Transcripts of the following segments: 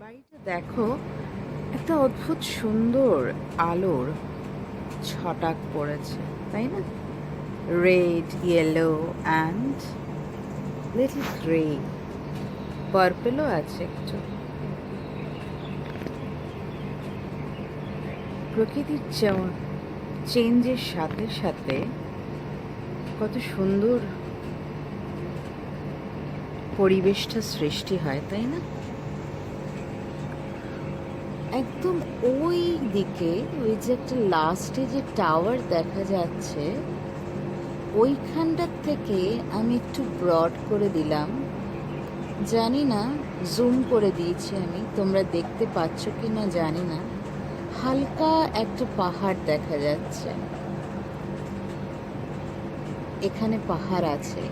বাড়িটা দেখো, একটা অদ্ভুত সুন্দর আলোর ছটাক পড়েছে, তাই না? Red, yellow and little grey, পার্পেলও আছে একটু। প্রকৃতির চেঞ্জের সাথে সাথে কত সুন্দর পরিবেশটা সৃষ্টি হয়, তাই না? একদম ওই দিকে ওই যে একটা লাস্টে যে টাওয়ার দেখা যাচ্ছে, ওইখানটার থেকে আমি একটু ব্রড করে দিলাম। জানি না, জুম করে দিয়েছি আমি, তোমরা দেখতে পাচ্ছ কি না জানি না। হালকা একটা পাহাড় দেখা যাচ্ছে, এখানে পাহাড় আছে,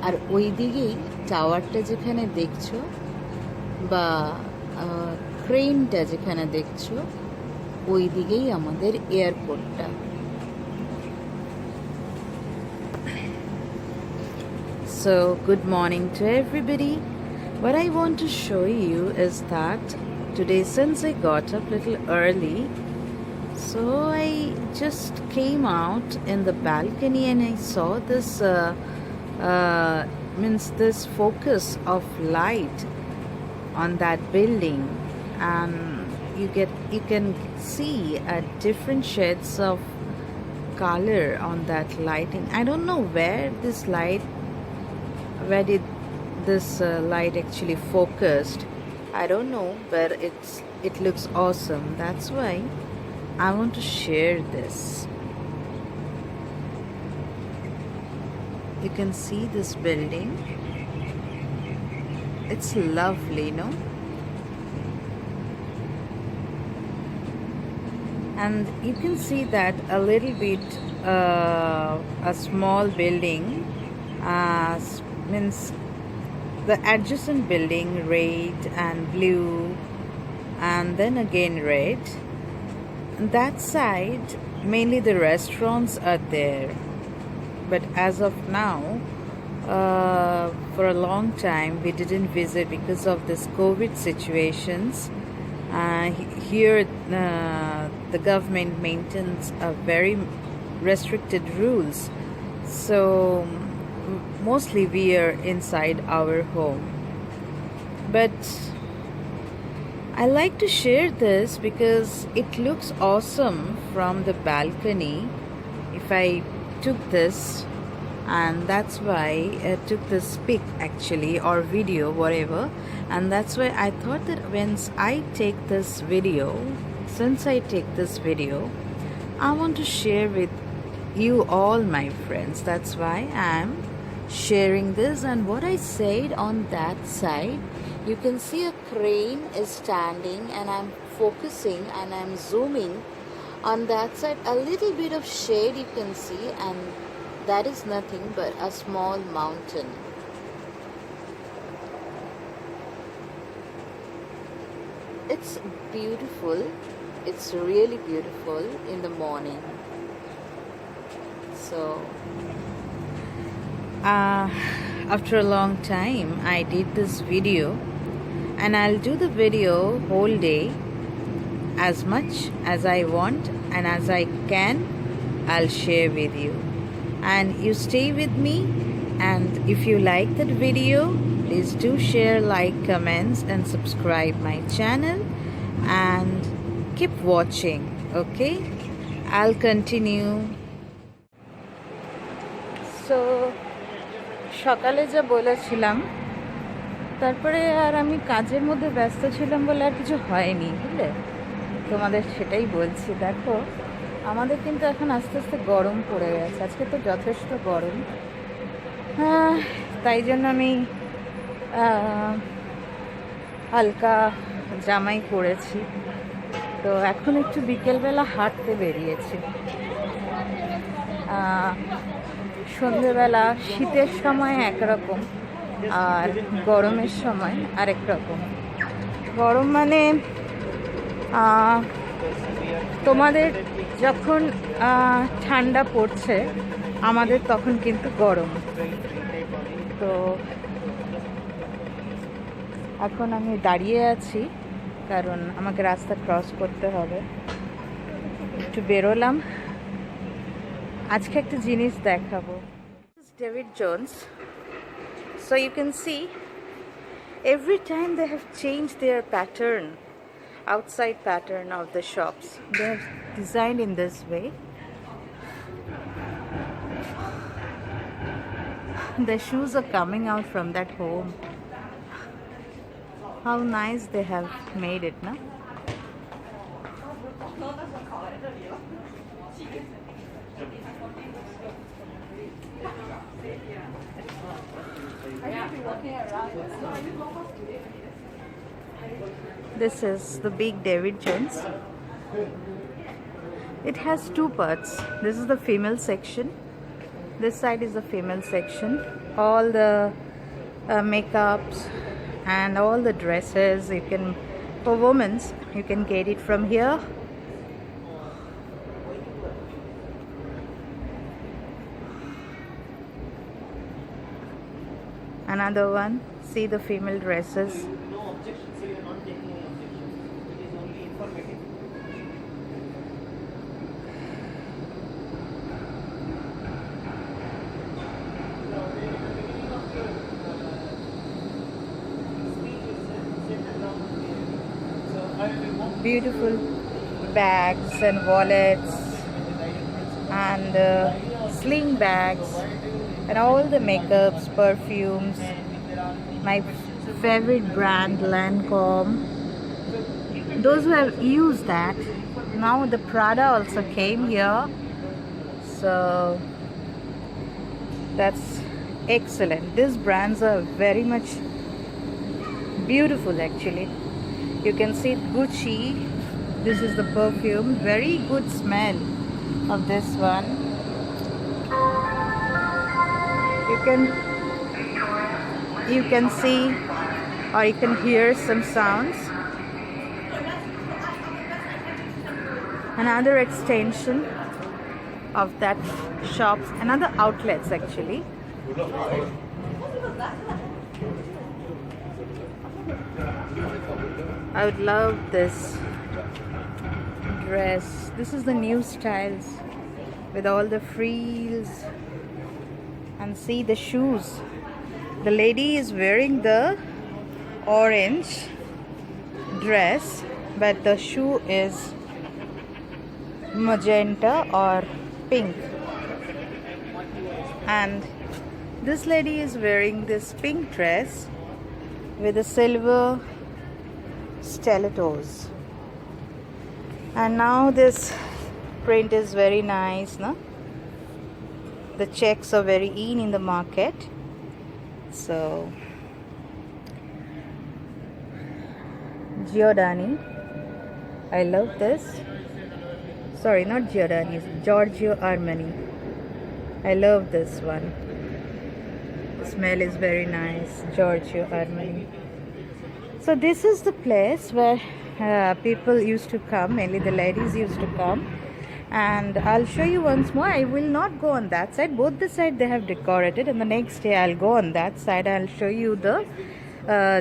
আর ওই দিকেই টাওয়ারটা যেখানে দেখছো বা ক্রেনটা যেখানে দেখছো, ওই দিকেই আমাদের এয়ারপোর্টটা। So, good morning to everybody. What I want to show you is that today, since I got up little early, so I just came out in the balcony and I saw this this focus of light on that building, and you can see different shades of color on that lighting. I don't know where did this light actually focused. I don't know, but it looks awesome. That's why I want to share this. You can see this building. It's lovely, no? And you can see that a little bit a small building means the adjacent building red and blue and then again red. That side mainly the restaurants are there, but as of now for a long time we didn't visit because of this COVID situations. Here the government maintains a very restricted rules, so mostly we are inside our home. But I like to share this because it looks awesome from the balcony. If I took this, and that's why I took this pic actually, or video, whatever, and that's why I thought that since I take this video, I want to share with you all, my friends. That's why I'm sharing this. And what I said, on that side you can see a crane is standing, and I'm focusing and I'm zooming on that side. A little bit of shade you can see, and that is nothing but a small mountain. It's beautiful. It's really beautiful in the morning. So after a long time I did this video, and I'll do the video whole day, as much as I want and as I can I'll share with you. And you stay with me, and if you like that video, please do share, like, comments and subscribe my channel and keep watching. Okay, I'll continue. So সকালে যা বলেছিলাম, তারপরে আর আমি কাজের মধ্যে ব্যস্ত ছিলাম বলে আর কিছু হয়নি, বুঝলে? তোমাদের সেটাই বলছি। দেখো, আমাদের কিন্তু এখন আস্তে আস্তে গরম পড়ে গেছে, আজকে তো যথেষ্ট গরম। তাই জন্য আমি হালকা জামাই পরেছি। তো এখন একটু বিকেলবেলা হাঁটতে বেরিয়েছি। সন্ধেবেলা শীতের সময় একরকম, আর গরমের সময় আরেক রকম। গরম মানে তোমাদের যখন ঠান্ডা পড়ছে, আমাদের তখন কিন্তু গরম। তো এখন আমি দাঁড়িয়ে আছি কারণ আমাকে রাস্তা ক্রস করতে হবে। একটু বেরোলাম, আজকে একটা জিনিস দেখাবো। David Jones. So you can see every time they have changed their pattern, outside pattern of the shops. They have designed in this way. The shoes are coming out from that home. How nice they have made it, no? This is the big David Jones. It has two parts. This is the female section. This side is the female section. All the makeups and all the dresses you can, for women's, you can get it from here. Another one, see the female dresses. No objection, sir. You are not taking any objection. It is only informative. Beautiful bags and wallets and sling bags and all the makeups, perfumes. My favorite brand, Lancome. Those who have used that, now the Prada also came here, so that's excellent. These brands are very much beautiful actually. You can see Gucci. This is the perfume, very good smell of this one. You can see or you can hear some sounds. Another extension of that shop, another outlets actually. I would love this dress. This is the new styles with all the frills. And see the shoes. The lady is wearing the orange dress, but the shoe is magenta or pink. And this lady is wearing this pink dress with a silver stilettos. And now this print is very nice, no? The checks are very in the market. So Giordani, I love this. Sorry, not Giordani, it's Giorgio Armani. I love this one. The smell is very nice. Giorgio Armani. So this is the place where people used to come, mainly the ladies used to come. And I'll show you once more. I will not go on that side. Both the side they have decorated, and the next day I'll go on that side. I'll show you the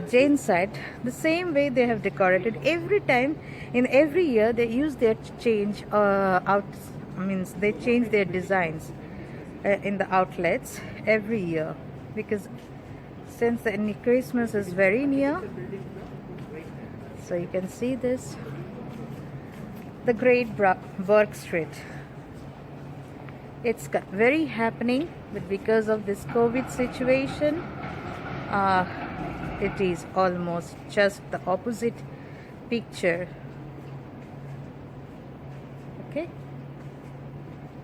Jain side. The same way they have decorated every time. In every year they use their change means they change their designs in the outlets every year, because since the Christmas is very near. So you can see this. The Great Burke Street. It's very happening, but because of this COVID situation, it is almost just the opposite picture.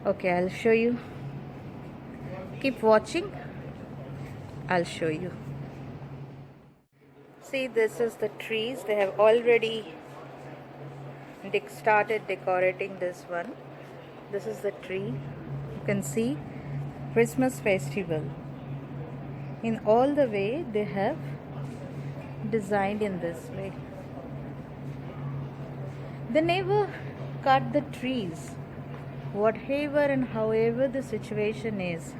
Okay, I'll show you. Keep watching. I'll show you. See, this is the trees. They have already started decorating this one. This is the tree. You can see Christmas festival. In all the way they have designed in this way. They never cut the trees. Whatever and however the situation is,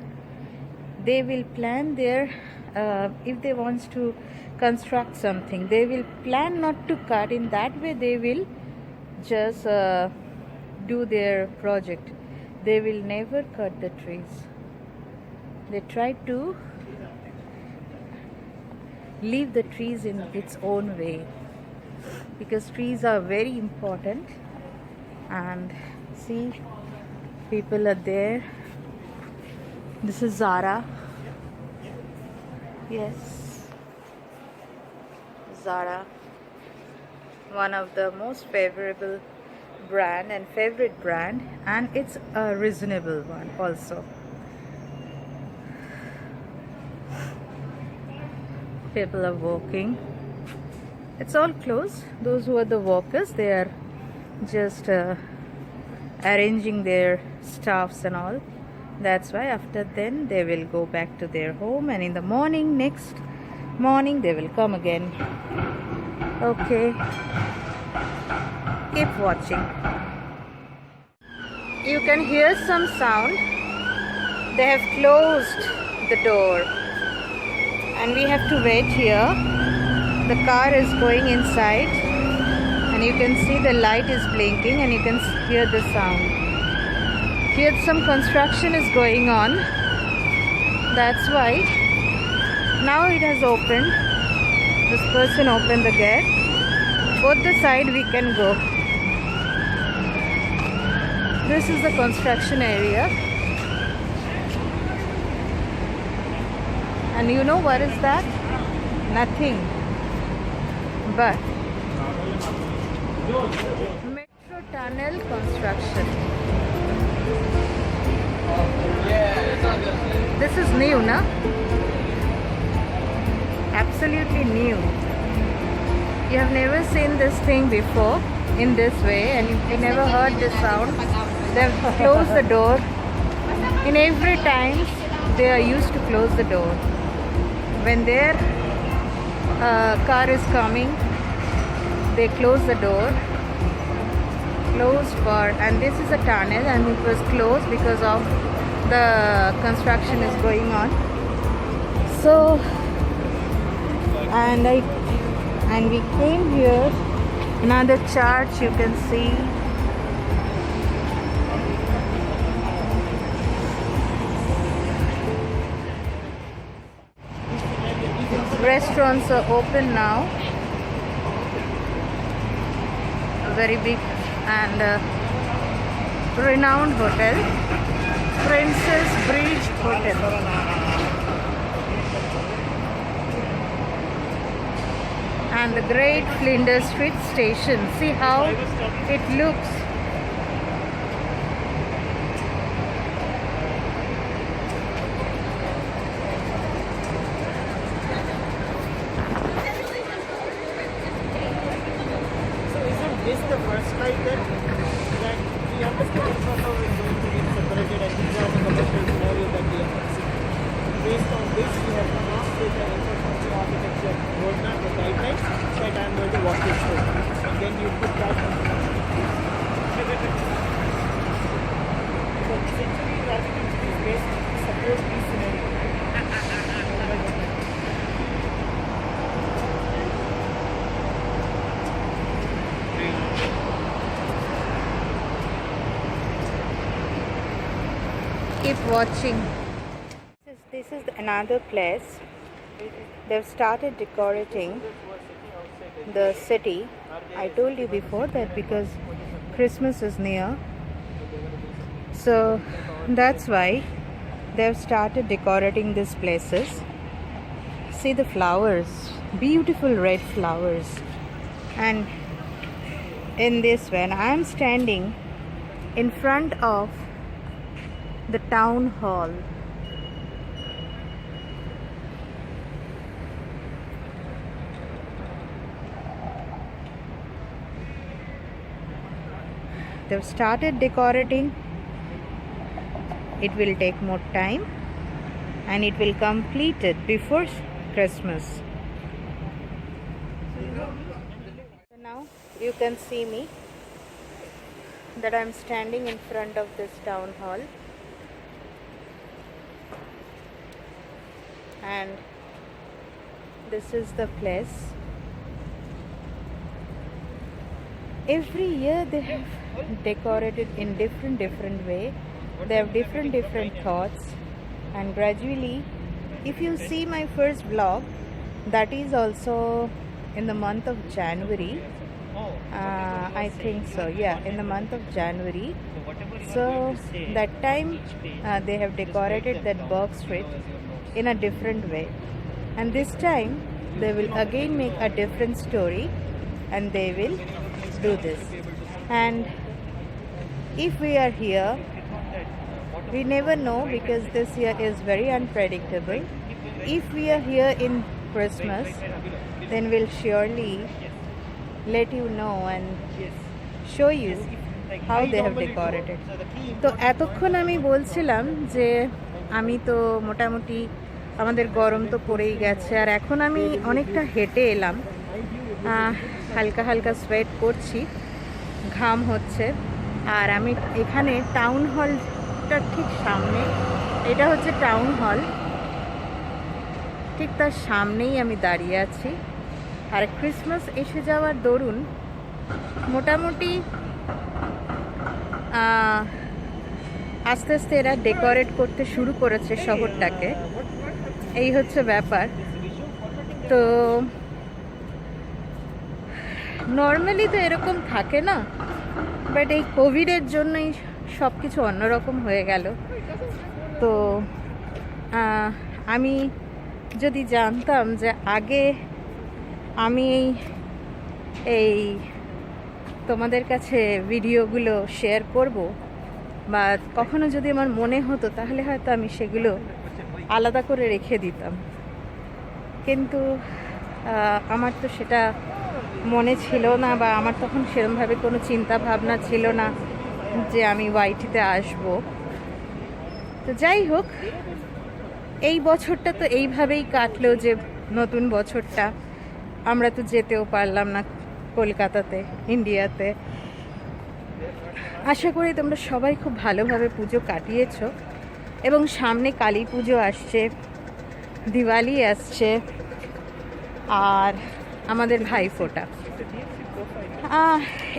they will plan their if they wants to construct something, they will plan not to cut. In that way they will just do their project. They will never cut the trees. They try to leave the trees in its own way, because trees are very important. And see, people are there. This is Zara. Yes, Zara, one of the most favorable brand and favorite brand, and it's a reasonable one also. People are walking. It's all closed. Those who are the workers, they are just arranging their stuffs and all. That's why after then they will go back to their home, and in the morning, next morning, they will come again. Okay, keep watching. You can hear some sound. They have closed the door, and we have to wait here. The car is going inside, and you can see the light is blinking, and you can hear the sound. Here some construction is going on. That's why now it has opened. This person opened the gate. Both the side we can go. This is the construction area. And you know what is that? Nothing but metro tunnel construction. This is new, na? Absolutely new. You have never seen this thing before in this way, and you never heard this sound. They have closed the door. In every time they are used to close the door. When their car is coming, they close the door. Closed for, and this is a tunnel, and it was closed because of the construction is going on. So, and we came here. Another church you can see. Restaurants are open now. A very big and renowned hotel, Princess Bridge Hotel. And the Great Flinders Street Station. See how it looks. This is the first slide that we understand infrastructure is going to be separated, and these are the commercial scenarios that we are facing. Based on this, we have come up with the infrastructure architecture roadmap, the guidelines that I am going to walk you through. And then you could try something. So essentially, the architecture is based to support these scenarios. Keep watching. This is another place. They've started decorating the city. I told you before that because Christmas is near, so that's why they've started decorating these places. See the flowers, beautiful red flowers. And in this one, I'm standing in front of the town hall. They've started decorating. It will take more time, and it will complete it before Christmas. So now you can see me that I'm standing in front of this town hall. and this is the place. Every year they have decorated in different way. They have different thoughts, and gradually, if you see my first vlog, that is also in the month of January. I think so, yeah, in the month of January. So that time they have decorated that Burke Street in a different way, and this time they will again make a different story and they will do this. And if we are here, we never know, because this year is very unpredictable. If we are here in Christmas, then we'll surely let you know and show you how they have decorated. তো এতক্ষণ আমি বলছিলাম যে আমি তো মোটামুটি আমাদের গরম তো পড়েই গেছে, আর এখন আমি অনেকটা হেঁটে এলাম, হালকা হালকা সোয়েট করছি, ঘাম হচ্ছে। আর আমি এখানে টাউন হলটার ঠিক সামনে, এটা হচ্ছে টাউন হল, ঠিক তার সামনেই আমি দাঁড়িয়ে আছি। আর ক্রিসমাস এসে যাওয়ার দরুন মোটামুটি আস্তে আস্তে এরা ডেকোরেট করতে শুরু করেছে শহরটাকে, এই হচ্ছে ব্যাপার। তো নর্মালি তো এরকম থাকে না, বাট এই কোভিডের জন্যই সব কিছু অন্যরকম হয়ে গেল। তো আমি যদি জানতাম যে আগে আমি এই তোমাদের কাছে ভিডিওগুলো শেয়ার করব, বা কখনো যদি আমার মনে হতো, তাহলে হয়তো আমি সেগুলো আলাদা করে রেখে দিতাম। কিন্তু আমার তো সেটা মনে ছিল না, বা আমার তখন সেরকমভাবে কোনো চিন্তা ভাবনা ছিল না যে আমি ওয়াইটিতে আসব। তো যাই হোক, এই বছরটা তো এইভাবেই কাটলো, যে নতুন বছরটা আমরা তো যেতেও পারলাম না কলকাতাতে, ইন্ডিয়াতে। আশা করি তোমরা সবাই খুব ভালোভাবে পুজো কাটিয়েছো, এবং সামনে কালী পুজো আসছে, দিওয়ালি আসছে, আর আমাদের ভাইফোঁটা।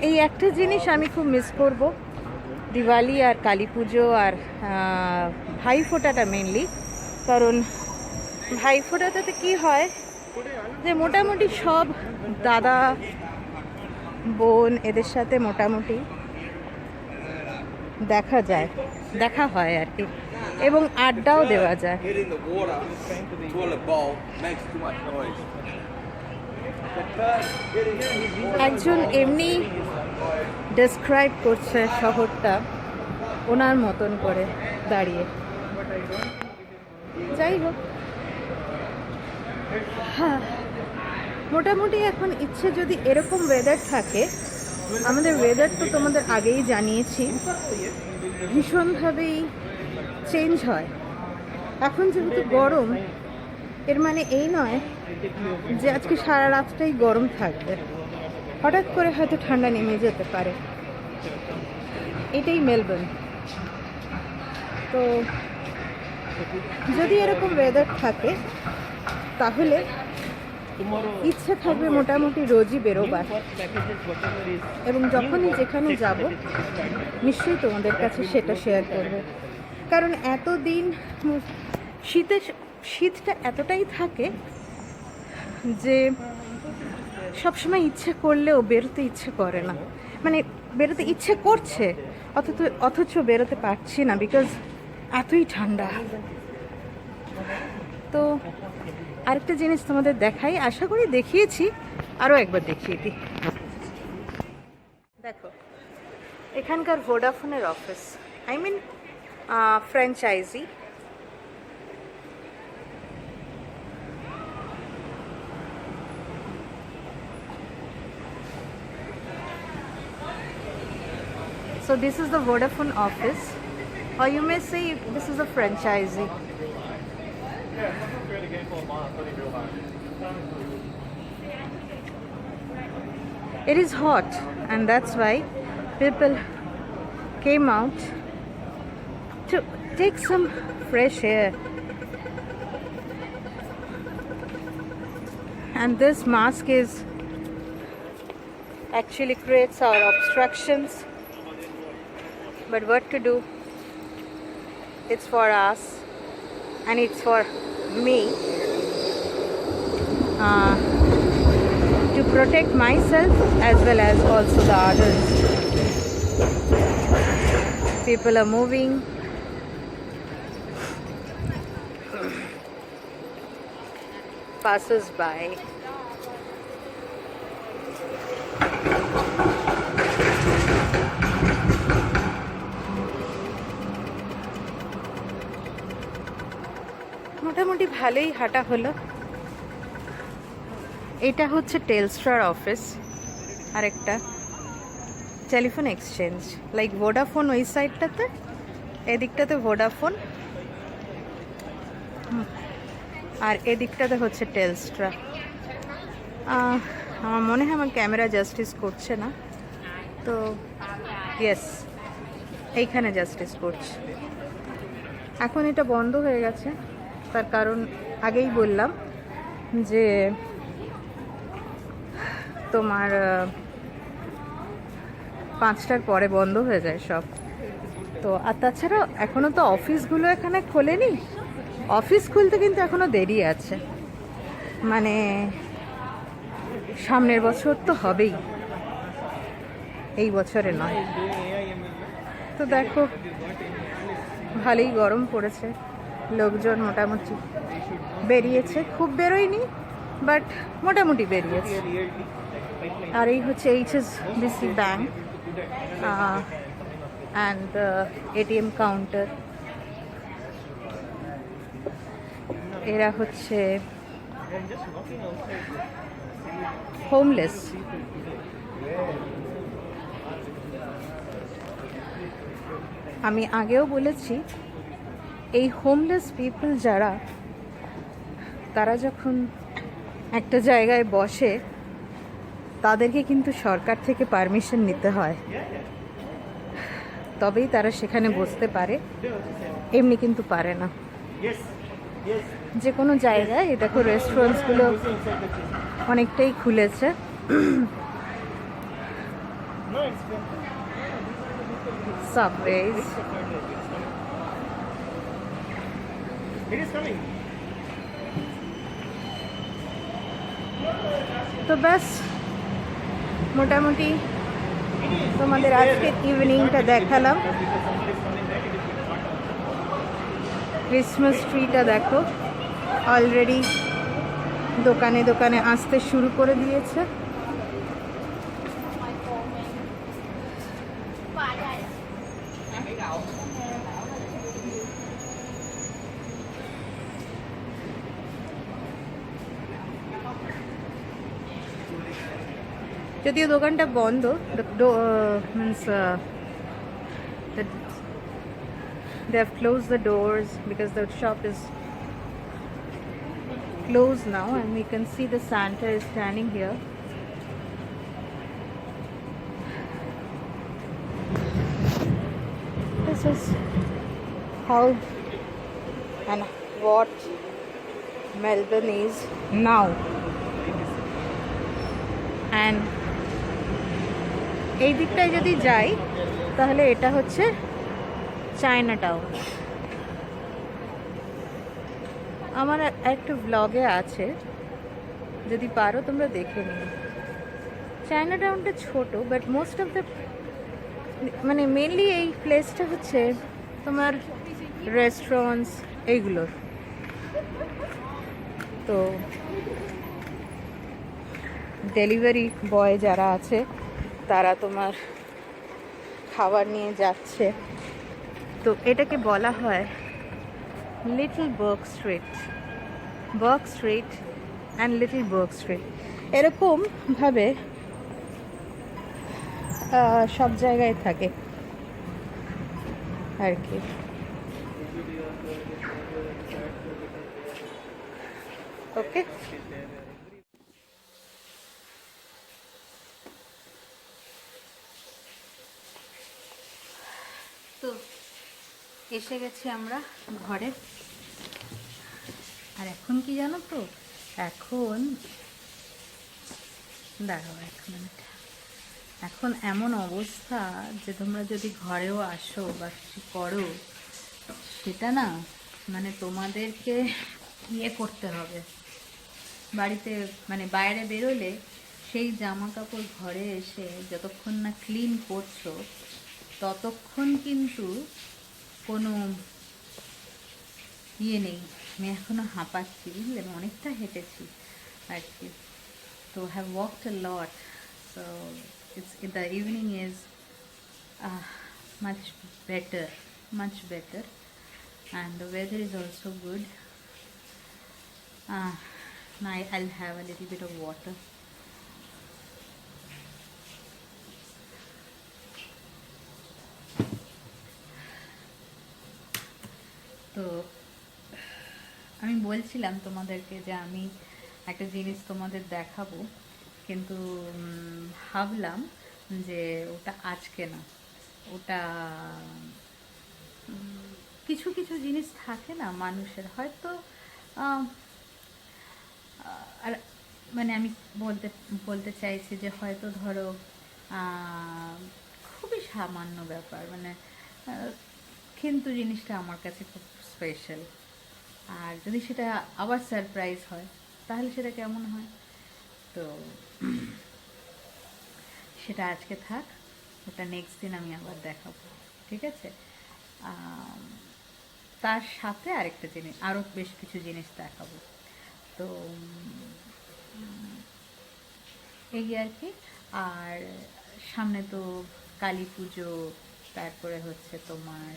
এই একটা জিনিস আমি খুব মিস করব, দিওয়ালি আর কালী পুজো আর ভাইফোঁটাটা মেনলি। কারণ ভাইফোঁটাতে কি হয় যে মোটামুটি সব দাদা বোন এদের সাথে মোটামুটি দেখা হয় আর কি, এবং আড্ডাও দেওয়া যায়। একজন এমনি ডেসক্রাইব করছে শহরটা ওনার মতন করে দাঁড়িয়ে। যাই হোক, হ্যাঁ, মোটামুটি এখন ইচ্ছে যদি এরকম ওয়েদার থাকে, আমাদের ওয়েদার তো তোমাদের আগেই জানিয়েছি ভীষণভাবেই চেঞ্জ হয়। এখন যেহেতু গরম, এর মানে এই নয় যে আজকে সারা রাতটাই গরম থাকবে, হঠাৎ করে হয়তো ঠান্ডা নেমে যেতে পারে। এটাই মেলবোর্ন। তো যদি এরকম ওয়েদার থাকে, তাহলে ইচ্ছে থাকবে মোটামুটি রোজই বেরোবার, এবং যখনই যেখানে যাব নিশ্চয়ই তোমাদের কাছে সেটা শেয়ার করব। কারণ এতদিন শীতটা এতটাই থাকে যে সবসময় ইচ্ছে করলেও বেরোতে ইচ্ছে করে না, মানে বেরোতে ইচ্ছে করছে অথচ বেরোতে পারছি না, বিকজ এতই ঠান্ডা। তো আরেকটা জিনিস তোমাদের দেখাই, আশা করি দেখিয়েছি, আরও একবার দেখিয়ে দিই। দেখো, এখানকার ভোডাফোনের office, I mean franchise. So this is the Vodafone office, or you may say this is a franchisee. It is hot, and that's why people came out to take some fresh air. and this mask is actually creates our obstructions, but what to do, it's for us and it's for me to protect myself as well as also the others. People are moving. Passers by. মোটামুটি ভালোই হাঁটা হলো। এটা হচ্ছে টেলস্ট্রার office, আরেকটা telephone exchange, like Vodafone ওই সাইডটাতে, এদিকটাতে Vodafone আর এদিকটাতে হচ্ছে টেলস্ট্রা। আমার মনে হয় আমার ক্যামেরা জাস্টিস করছে না, তো ইয়েস এইখানে জাস্টিস করছে। এখন এটা বন্ধ হয়ে গেছে, তার কারণ আগেই বললাম যে তোমার 5টার পরে বন্ধ হয়ে যায় সব। তো আর তাছাড়া এখনও তো অফিসগুলো এখানে খোলেনি, অফিস খুলতে কিন্তু এখনও দেরি আছে, মানে সামনের বছর তো হবেই, এই বছরে নয়। তো দেখো ভালোই গরম পড়েছে, লোকজন মোটামুটি বেরিয়েছে, খুব বেরোয়নি বাট মোটামুটি বেরিয়েছে। আর এই হচ্ছে HSBC bank and ATM counter. এরা হচ্ছে হোমলেস। আমি আগেও বলেছি এই হোমলেস পিপল যারা, তারা যখন একটা জায়গায় বসে তাদেরকে কিন্তু সরকার থেকে পারমিশন নিতে হয়, তবেই তারা সেখানে বসতে পারে, এমনি কিন্তু পারে না। যে কোনো জায়গায় এই দেখো রেস্টুরেন্টসগুলো অনেকটাই খুলেছে। সাবওয়েজ, তো ব্যাস মোটামুটি তোমাদের আজকের ইভিনিংটা দেখালাম। ক্রিসমাস ট্রিটা দেখো অলরেডি দোকানে দোকানে আসতে শুরু করে দিয়েছে। যদিও দোকানটা বন্ধ, means they have closed the doors because the shop is closed now, and we can see the Santa is standing here. This is how and what Melbourne is now. And এই দিকটায় যদি যাই তাহলে এটা হচ্ছে চায়না টাউন। আমার একটা ব্লগে আছে, যদি পারো তোমরা দেখে নিও। চায়না টাউনটা ছোট, বাট মোস্ট অফ দ্য মানে মেনলি এই প্লেসটা হচ্ছে তোমার রেস্টুরেন্টস এইগুলোর। তো ডেলিভারি বয় যারা আছে তারা তোমার খাবার নিয়ে যাচ্ছে। তো এটাকে বলা হয় Little Burg Street, Burg Street and Little Burg Street, এরকমভাবে সব জায়গায় থাকে আর কি। ওকে, তো এসে গেছি আমরা ঘরে। আর এখন কি জানো তো, এখন দাঁড়াও 1 মিনিট। এখন এমন অবস্থা যে তোমরা যদি ঘরেও আসো বা কিছু করো, সেটা না মানে তোমাদেরকে ইয়ে করতে হবে। বাড়িতে মানে বাইরে বেরোলে সেই জামা কাপড় ঘরে এসে যতক্ষণ না ক্লিন করছো, ততক্ষণ কিন্তু কোনো ইয়ে নেই। আমি এখনও হাঁপাচ্ছি, বুঝলে, আমি অনেকটা হেঁটেছি আর কি। তো have walked a lot, so it's the evening is much better, and the weather is also good. Now I'll have a little bit of water. তো আমি বলছিলাম তোমাদেরকে যে আমি একটা জিনিস তোমাদের দেখাবো, কিন্তু ভাবলাম যে ওটা আজকে না, ওটা কিছু কিছু জিনিস থাকে না মানুষের, হয়তো আর মানে আমি বলতে বলতে চাইছি যে হয়তো ধরো খুবই সামান্য ব্যাপার, মানে কিন্তু জিনিসটা আমার কাছে খুব স্পেশাল। আর যদি সেটা আবার সারপ্রাইজ হয় তাহলে সেটা কেমন হয়? তো সেটা আজকে থাক, ওটা নেক্সট দিন আমি আবার দেখাবো, ঠিক আছে? তার সাথে আরেকটা জিনিস, আরও বেশ কিছু জিনিস দেখাবো। তো এই আর কি। আর সামনে তো কালী পুজো, তারপরে হচ্ছে তোমার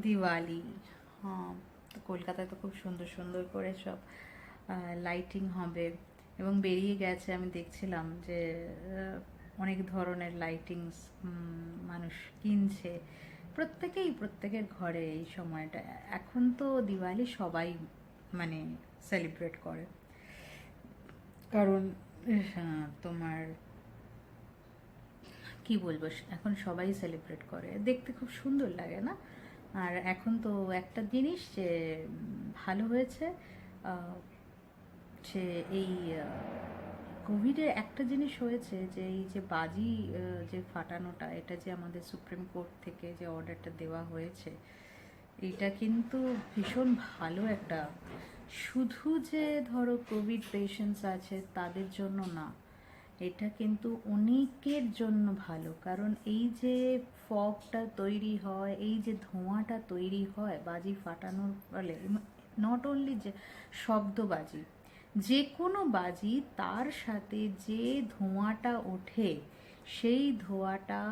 দিওয়ালি। হ্যাঁ, তো কলকাতায় তো খুব সুন্দর সুন্দর করে সব লাইটিং হবে, এবং বেরিয়ে গেছে, আমি দেখছিলাম যে অনেক ধরনের লাইটিংস মানুষ কিনছে, প্রত্যেকের ঘরে এই সময়টা। এখন তো দিওয়ালি সবাই মানে সেলিব্রেট করে, কারণ তোমার কি বলবো, এখন সবাই সেলিব্রেট করে, দেখতে খুব সুন্দর লাগে না? আর এখন তো একটা জিনিস যে ভালো হয়েছে, সে এই কোভিডের একটা জিনিস হয়েছে যে এই যে বাজি যে ফাটানোটা, এটা যে আমাদের সুপ্রিম কোর্ট থেকে যে অর্ডারটা দেওয়া হয়েছে, এটা কিন্তু ভীষণ ভালো একটা, শুধু যে ধরো কোভিড পেশেন্টস আছে তাদের জন্য না, এটা কিন্তু অনেকের জন্য ভালো। কারণ এই যে ফগটা তৈরি হয়, এই যে ধোঁয়াটা তৈরি হয় বাজি ফাটানোর ফলে, নট অনলি যে শব্দবাজি, যে কোনো বাজি, তার সাথে যে ধোঁয়াটা ওঠে, সেই ধোঁয়াটা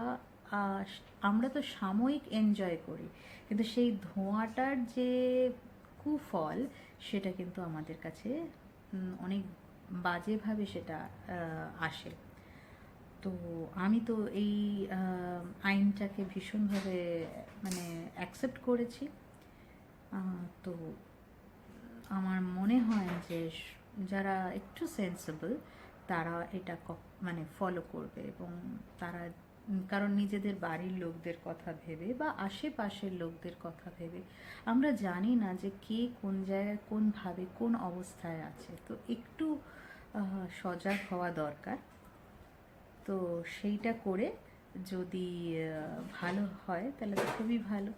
আমরা তো সাময়িক এনজয় করি, কিন্তু সেই ধোঁয়াটার যে কুফল, সেটা কিন্তু আমাদের কাছে অনেক বাজেভাবে সেটা আসে। তো আমি তো এই আইনটাকে ভীষণভাবে মানে অ্যাকসেপ্ট করেছি। তো আমার মনে হয় যে যারা একটু সেন্সিবল তারা এটা মানে ফলো করবে, এবং তারা কারণ নিজেদের বাড়ির লোকদের কথা ভেবে বা আশেপাশের লোকদের কথা ভেবে, আমরা জানি না যে কে কোন জায়গায় কোনভাবে কোন অবস্থায় আছে, তো একটু সজাগ হওয়া দরকার। তো সেইটা করে যদি ভালো হয় তাহলে তো খুবই ভালো।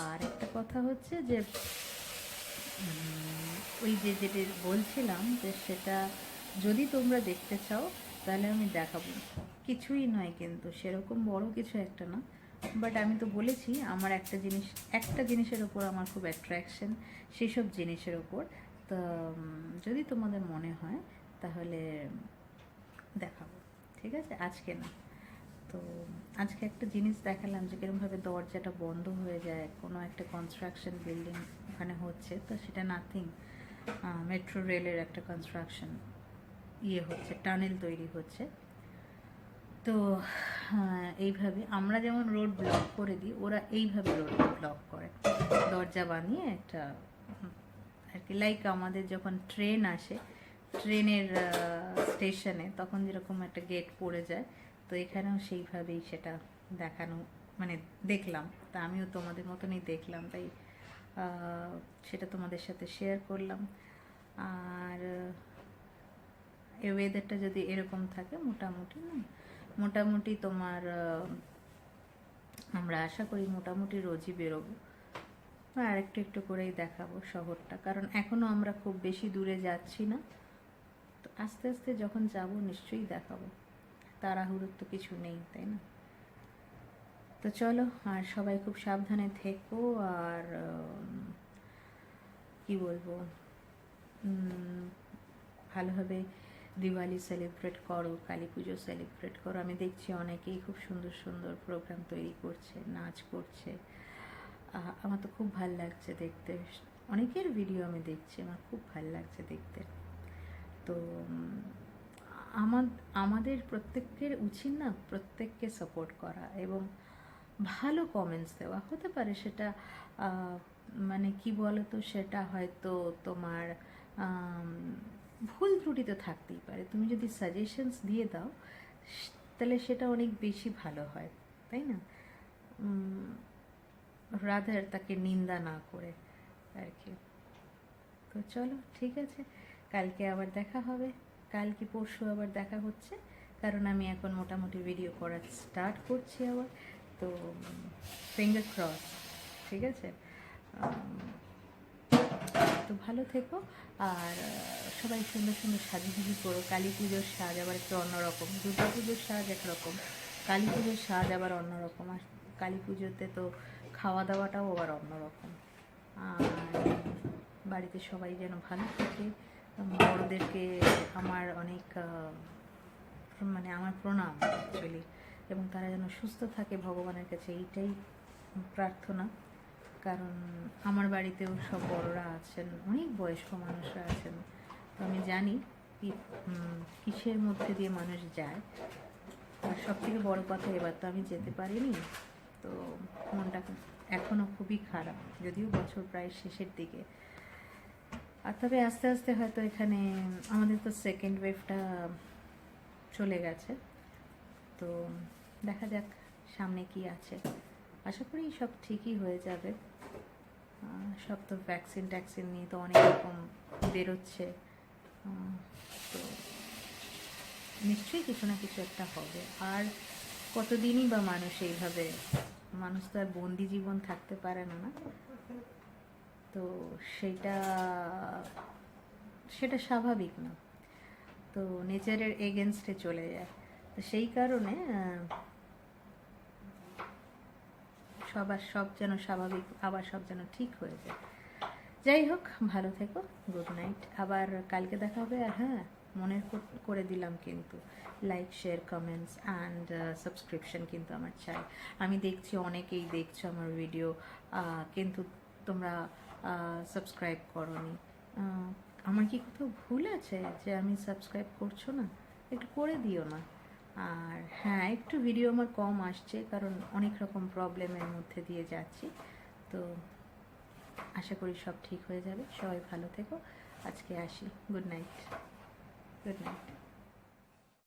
আর একটা কথা হচ্ছে যে ওই যে যেটা বলছিলাম যে সেটা যদি তোমরা দেখতে চাও তাহলে আমি দেখাবো, কিছুই নয় কিন্তু সেরকম বড় কিছু একটা না, বাট আমি তো বলেছি আমার একটা জিনিসের ওপর আমার খুব অ্যাট্রাকশন, সেসব জিনিসের ওপর। তো যদি তোমাদের মনে হয় তাহলে দেখাবো, ঠিক আছে? আজকে না। তো আজকে একটা জিনিস দেখালাম যে কীরকমভাবে দরজাটা বন্ধ হয়ে যায়, কোনো একটা কনস্ট্রাকশন বিল্ডিং ওখানে হচ্ছে, তো সেটা নাথিং, মেট্রো রেলের একটা কনস্ট্রাকশন ইয়ে হচ্ছে, টানেল তৈরি হচ্ছে। তো এইভাবে আমরা যেমন রোড ব্লক করে দিই, ওরা এইভাবে রোড ব্লক করে, দরজা বানিয়ে একটা আর কি, লাইক আমাদের যখন ট্রেন আসে, ট্রেনের স্টেশনে তখন যেরকম একটা গেট পড়ে যায়, তো এখানেও সেইভাবেই সেটা দেখানো, মানে দেখলাম, তা আমিও তোমাদের মতনই দেখলাম, তাই সেটা তোমাদের সাথে শেয়ার করলাম। আর এই ওয়েদারটা যদি এরকম থাকে মোটামুটি না, মোটামুটি তোমার আমরা আশা করি মোটামুটি রোজই বেরোবো, আর একটু একটু করেই দেখাবো শহরটা, কারণ এখনও আমরা খুব বেশি দূরে যাচ্ছি না। তো আস্তে আস্তে যখন যাব নিশ্চয়ই দেখাবো, তাড়াহুড়োর তো কিছু নেই, তাই না? তো চলো, আর সবাই খুব সাবধানে থেকো, আর কি বলবো, ভালোভাবে দিওয়ালি সেলিব্রেট করো, কালী পুজো সেলিব্রেট করো। আমি দেখছি অনেকেই খুব সুন্দর সুন্দর প্রোগ্রাম তৈরি করছে, নাচ করছে। আমার তো খুব ভাল লাগছে দেখতে, অনেকের ভিডিও আমি দেখছি, আমার খুব ভাল লাগছে দেখতে। তো আমাদের প্রত্যেকের উচিত না প্রত্যেককে সাপোর্ট করা এবং ভালো কমেন্টস দেওয়া। হতে পারে সেটা মানে কি বলো তো, সেটা হয়তো তোমার ভুল ত্রুটি তো থাকতেই পারে। তুমি যদি সাজেশনস দিয়ে দাও তাহলে সেটা অনেক বেশি ভালো হয়, তাই না? রাদার তাকে নিন্দা না করে আর কি। তো চলো, ঠিক আছে, কালকে আবার দেখা হবে, কাল কি পরশু আবার দেখা হচ্ছে, কারণ আমি এখন মোটামুটি ভিডিও করা স্টার্ট করছি আবার। তো ফিঙ্গার ক্রস, ঠিক আছে? তো ভালো থেকো, আর সবাই সুন্দর সুন্দর সাজুগুজু করো। কালী পুজোর সাজ আবার একটু অন্যরকম, দুর্গা পুজোর সাজ একরকম, কালী পুজোর সাজ আবার অন্যরকম। আর কালী পুজোতে তো খাওয়া দাওয়াটাও আবার অন্যরকম। আর বাড়িতে সবাই যেন ভালো থাকে, বড়োদেরকে আমার অনেক মানে আমার প্রণাম অ্যাকচুয়ালি, এবং তারা যেন সুস্থ থাকে ভগবানের কাছে এইটাই প্রার্থনা। কারণ আমার বাড়িতেও সব বড়রা আছেন, অনেক বয়স্ক মানুষরা আছেন। তো আমি জানি কিসের মধ্যে দিয়ে মানুষ যায়। আর সব থেকে বড় কথা, এবার তো আমি যেতে পারিনি, তো মনটা এখনও খুবই খারাপ, যদিও বছর প্রায় শেষের দিকে। আর তবে আস্তে আস্তে হয়তো এখানে আমাদের তো সেকেন্ড ওয়েভটা চলে গেছে, তো দেখা যাক সামনে কি আছে। আশা করি সব ঠিকই হয়ে যাবে। সব তো ভ্যাকসিন ট্যাক্সিন নিয়ে তো অনেক রকম বেরোচ্ছে, তো নিশ্চয়ই কিছু না কিছু একটা হবে। আর কতদিনই বা মানুষ এইভাবে, মানুষ তো আর বন্দি জীবন থাকতে পারে না, না? তো সেটা স্বাভাবিক না, তো নেচারের এগেনস্টে চলে যায়। তো সেই কারণে সব যেন স্বাভাবিক, আবার সব যেন ঠিক হয়ে যায়। যাই হোক, ভালো থেকো, গুড নাইট, আবার কালকে দেখা হবে। আর হ্যাঁ, মনে করে দিলাম কিন্তু like, share, comments and subscription কিন্তু আমার চাই। আমি দেখছি অনেকেই দেখছো আমার ভিডিও, কিন্তু তোমরা সাবস্ক্রাইব করোনি। আমার কি কোথাও ভুল আছে যে আমি সাবস্ক্রাইব করছো না? একটু করে দিও না। আর হ্যাঁ, একটু ভিডিও আমার কম আসছে, কারণ অনেক রকম প্রবলেমের মধ্যে দিয়ে যাচ্ছি। তো আশা করি সব ঠিক হয়ে যাবে। সবাই ভালো থেকো, আজকে আসি। Good night, good night.